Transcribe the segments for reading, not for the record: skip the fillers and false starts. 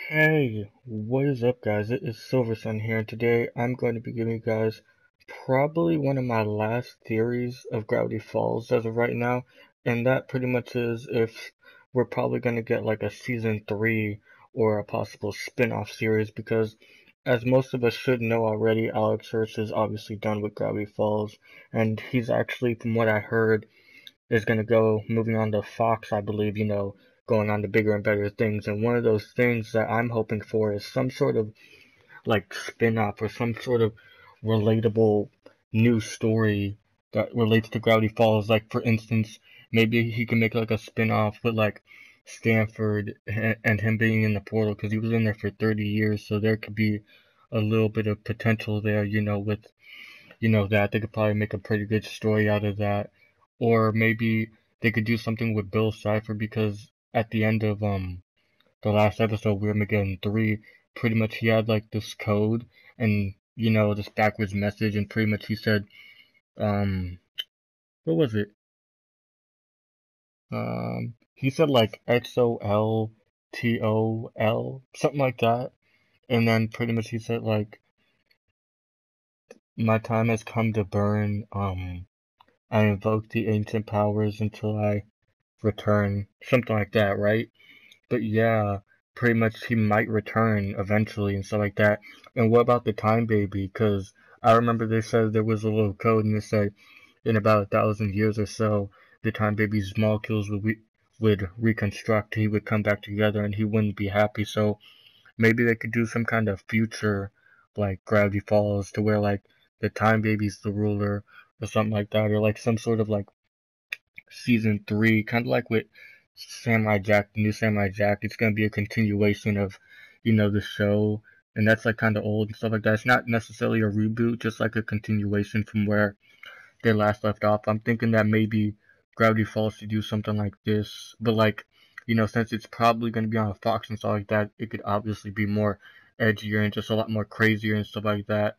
Hey, what is up guys? It is Silversun here, and today I'm going to be giving you guys probably one of my last theories of Gravity Falls as of right now, and that pretty much is if we're probably going to get like a season 3 or a possible spin-off series, because as most of us should know already, Alex Hirsch is obviously done with Gravity Falls, and he's actually, from what I heard, is going to go moving on to Fox, I believe, going on to bigger and better things. And one of those things that I'm hoping for is some sort of like spin-off or some sort of relatable new story that relates to Gravity Falls. Like, for instance, maybe he can make like a spin-off with like Stanford and him being in the portal because he was in there for 30 years. So there could be a little bit of potential there, with that they could probably make a pretty good story out of that. Or maybe they could do something with Bill Cipher, because at the end of the last episode, Weird Mageddon 3, pretty much he had like this code and this backwards message, and pretty much he said, um what was it? He said like XOLTOL, something like that. And then pretty much he said like, my time has come to burn, I invoke the ancient powers until I return, something like that, right? But yeah, pretty much he might return eventually and stuff like that. And what about the time baby? Because I remember they said there was a little code and they said in about 1,000 years or so, the time baby's molecules would reconstruct. He would come back together and he wouldn't be happy. So maybe they could do some kind of future like Gravity Falls to where like the time baby's the ruler or something like that, or like some sort of like season 3, kind of like with Samurai Jack, the new Samurai Jack. It's gonna be a continuation of, the show, and that's like kind of old and stuff like that. It's not necessarily a reboot, just like a continuation from where they last left off. I'm thinking that maybe Gravity Falls should do something like this, but like, since it's probably gonna be on Fox and stuff like that, it could obviously be more edgier and just a lot more crazier and stuff like that.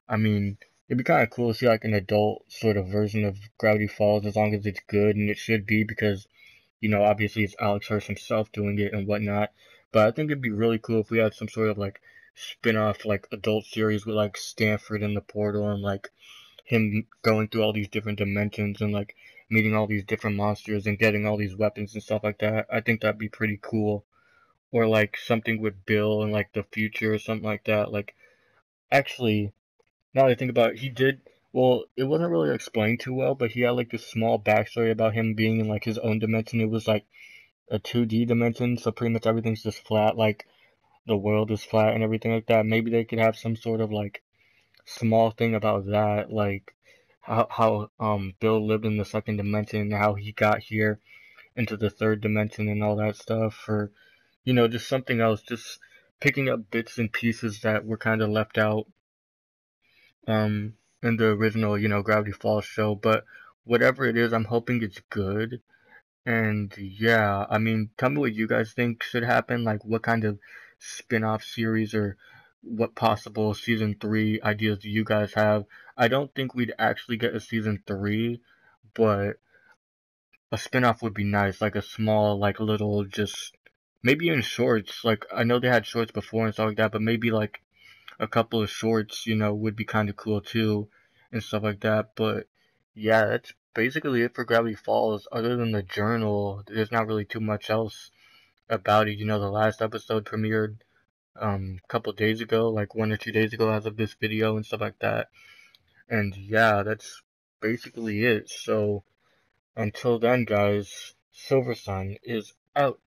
I mean, it'd be kind of cool to see like an adult sort of version of Gravity Falls, as long as it's good, and it should be, because obviously it's Alex Hirsch himself doing it and whatnot. But I think it'd be really cool if we had some sort of like spin-off like adult series with like Stanford in the portal and like him going through all these different dimensions and like meeting all these different monsters and getting all these weapons and stuff like that. I think that'd be pretty cool. Or like something with Bill and like the future or something like that. Like, actually, now that I think about it, he did. Well, it wasn't really explained too well, but he had like this small backstory about him being in like his own dimension. It was like a 2D dimension, so pretty much everything's just flat, like the world is flat and everything like that. Maybe they could have some sort of like small thing about that, like how Bill lived in the second dimension, how he got here into the third dimension and all that stuff, or just something else, just picking up bits and pieces that were kind of left out um in the original, Gravity Falls show. But whatever it is, I'm hoping it's good. And yeah, I mean, tell me what you guys think should happen, like what kind of spin-off series or what possible season 3 ideas do you guys have? I don't think we'd actually get a season 3, but a spin-off would be nice, like a small, like little, just maybe in shorts. Like, I know they had shorts before and stuff like that, but maybe like a couple of shorts, would be kind of cool too, and stuff like that. But yeah, that's basically it for Gravity Falls. Other than the journal, there's not really too much else about it. The last episode premiered a couple days ago, like 1 or 2 days ago, as of this video and stuff like that. And yeah, that's basically it. So until then, guys, Silver Sun is out.